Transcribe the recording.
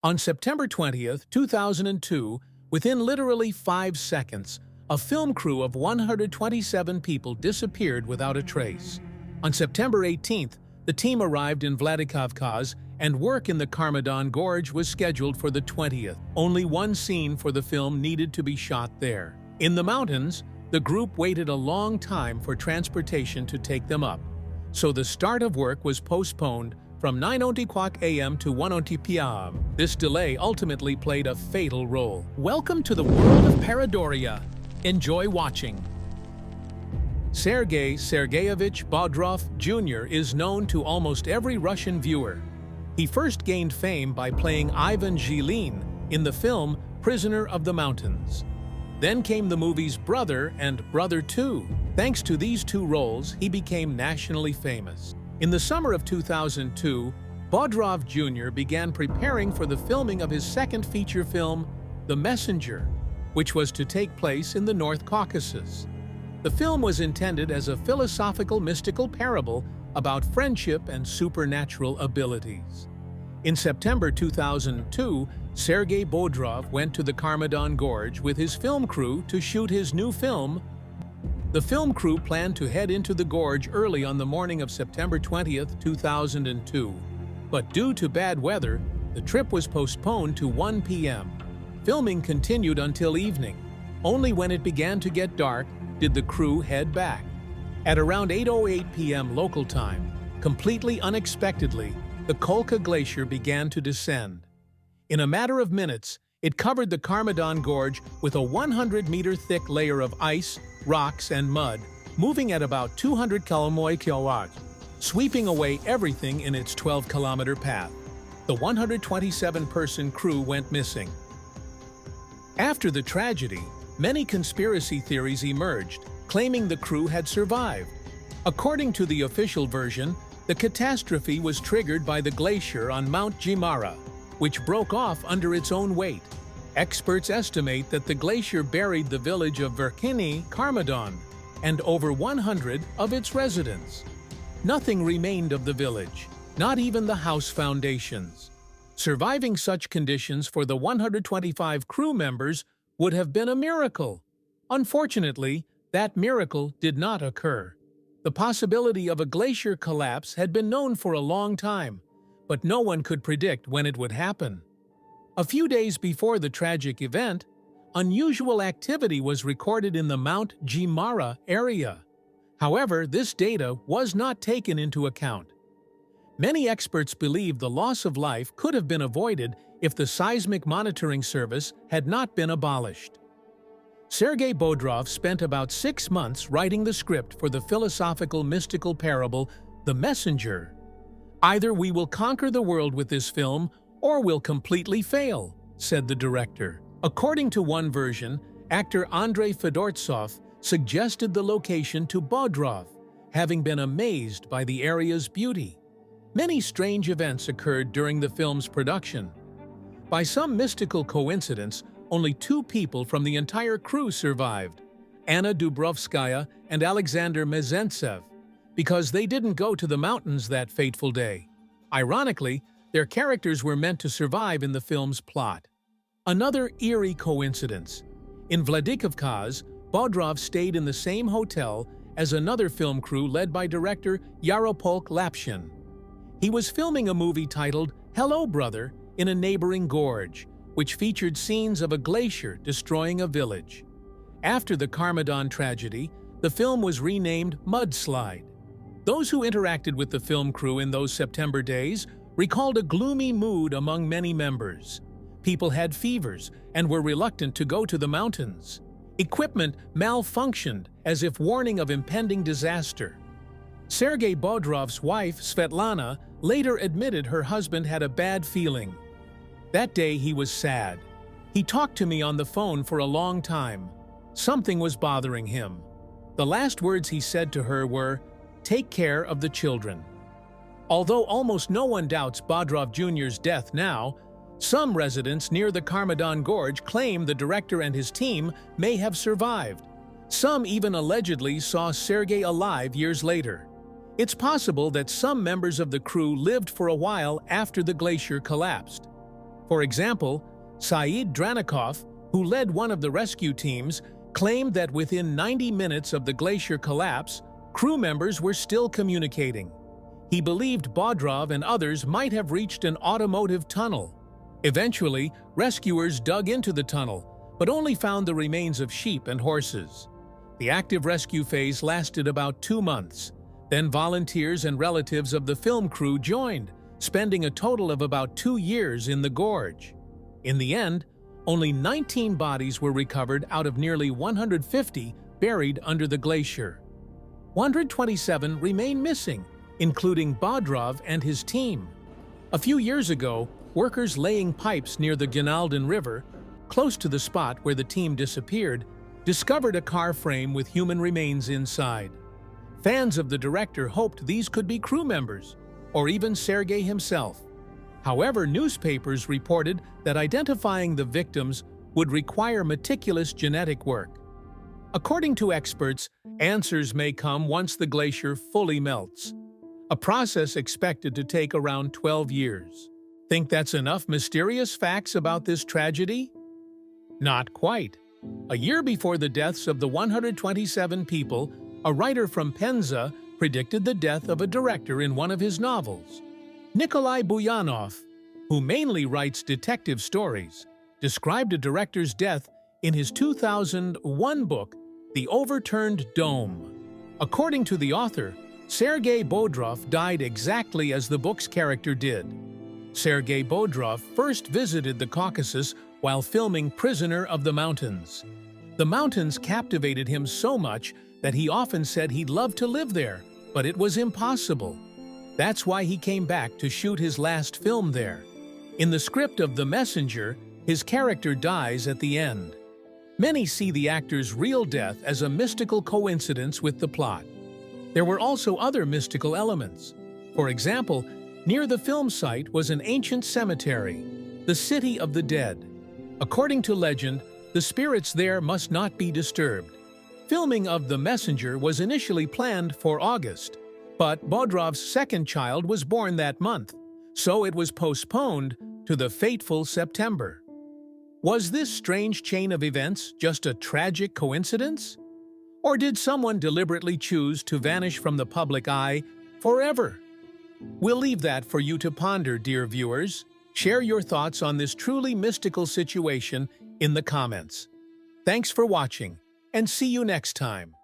On September 20th, 2002, within literally 5 seconds, a film crew of 127 people disappeared without a trace. On September 18th, the team arrived in Vladikavkaz and work in the Karmadan Gorge was scheduled for the 20th. Only one scene for the film needed to be shot there. In the mountains, the group waited a long time for transportation to take them up, so the start of work was postponed from 9:00 a.m. to 1:00 p.m. This delay ultimately played a fatal role. Welcome to the world of Paradoria. Enjoy watching. Sergey Sergeyevich Bodrov Jr. is known to almost every Russian viewer. He first gained fame by playing Ivan Zhilin in the film Prisoner of the Mountains. Then came the movies Brother and Brother 2. Thanks to these two roles, he became nationally famous. In the summer of 2002, Bodrov Jr. began preparing for the filming of his second feature film, The Messenger, which was to take place in the North Caucasus. The film was intended as a philosophical mystical parable about friendship and supernatural abilities. In September 2002, Sergey Bodrov went to the Karmadan Gorge with his film crew to shoot his new film. The film crew planned to head into the gorge early on the morning of September 20th, 2002. But due to bad weather, the trip was postponed to 1 p.m. Filming continued until evening. Only when it began to get dark did the crew head back. At around 8:08 p.m. local time, completely unexpectedly, the Kolka Glacier began to descend. In a matter of minutes, it covered the Karmadan Gorge with a 100-meter thick layer of ice, rocks, and mud, moving at about 200 km/h, sweeping away everything in its 12-kilometer path. The 127-person crew went missing. After the tragedy, many conspiracy theories emerged, claiming the crew had survived. According to the official version, the catastrophe was triggered by the glacier on Mount Jimara, which broke off under its own weight. Experts estimate that the glacier buried the village of Verkhny Karmadan and over 100 of its residents. Nothing remained of the village, not even the house foundations. Surviving such conditions for the 125 crew members would have been a miracle. Unfortunately, that miracle did not occur. The possibility of a glacier collapse had been known for a long time, but no one could predict when it would happen. A few days before the tragic event, unusual activity was recorded in the Mount Jimara area. However, this data was not taken into account. Many experts believe the loss of life could have been avoided if the seismic monitoring service had not been abolished. Sergey Bodrov spent about 6 months writing the script for the philosophical mystical parable, The Messenger. "Either we will conquer the world with this film, or we'll completely fail," said the director. According to one version, actor Andrei Fedortsov suggested the location to Bodrov, having been amazed by the area's beauty. Many strange events occurred during the film's production. By some mystical coincidence, only 2 people from the entire crew survived, Anna Dubrovskaya and Alexander Mezentsev, because they didn't go to the mountains that fateful day. Ironically, their characters were meant to survive in the film's plot. Another eerie coincidence. In Vladikavkaz, Bodrov stayed in the same hotel as another film crew led by director Yaropolk Lapshin. He was filming a movie titled Hello, Brother in a neighboring gorge, which featured scenes of a glacier destroying a village. After the Karmadan tragedy, the film was renamed Mudslide. Those who interacted with the film crew in those September days recalled a gloomy mood among many members. People had fevers and were reluctant to go to the mountains. Equipment malfunctioned as if warning of impending disaster. Sergey Bodrov's wife, Svetlana, later admitted her husband had a bad feeling. That day he was sad. "He talked to me on the phone for a long time. Something was bothering him. The last words he said to her were, 'Take care of the children.'" Although almost no one doubts Bodrov Jr.'s death now, some residents near the Karmadan Gorge claim the director and his team may have survived. Some even allegedly saw Sergey alive years later. It's possible that some members of the crew lived for a while after the glacier collapsed. For example, Saeed Dranikov, who led one of the rescue teams, claimed that within 90 minutes of the glacier collapse, crew members were still communicating. He believed Bodrov and others might have reached an automotive tunnel. Eventually, rescuers dug into the tunnel, but only found the remains of sheep and horses. The active rescue phase lasted about 2 months. Then volunteers and relatives of the film crew joined, spending a total of about 2 years in the gorge. In the end, only 19 bodies were recovered out of nearly 150 buried under the glacier. 127 remain missing, including Bodrov and his team. A few years ago, workers laying pipes near the Gnalden River, close to the spot where the team disappeared, discovered a car frame with human remains inside. Fans of the director hoped these could be crew members, or even Sergey himself. However, newspapers reported that identifying the victims would require meticulous genetic work. According to experts, answers may come once the glacier fully melts, a process expected to take around 12 years. Think that's enough mysterious facts about this tragedy? Not quite. A year before the deaths of the 127 people, a writer from Penza predicted the death of a director in one of his novels. Nikolai Buyanov, who mainly writes detective stories, described a director's death in his 2001 book, The Overturned Dome. According to the author, Sergey Bodrov died exactly as the book's character did. Sergey Bodrov first visited the Caucasus while filming Prisoner of the Mountains. The mountains captivated him so much that he often said he'd love to live there, but it was impossible. That's why he came back to shoot his last film there. In the script of The Messenger, his character dies at the end. Many see the actor's real death as a mystical coincidence with the plot. There were also other mystical elements. For example, near the film site was an ancient cemetery, the City of the Dead. According to legend, the spirits there must not be disturbed. Filming of The Messenger was initially planned for August, but Bodrov's second child was born that month, so it was postponed to the fateful September. Was this strange chain of events just a tragic coincidence? Or did someone deliberately choose to vanish from the public eye forever? We'll leave that for you to ponder, dear viewers. Share your thoughts on this truly mystical situation in the comments. Thanks for watching, and see you next time.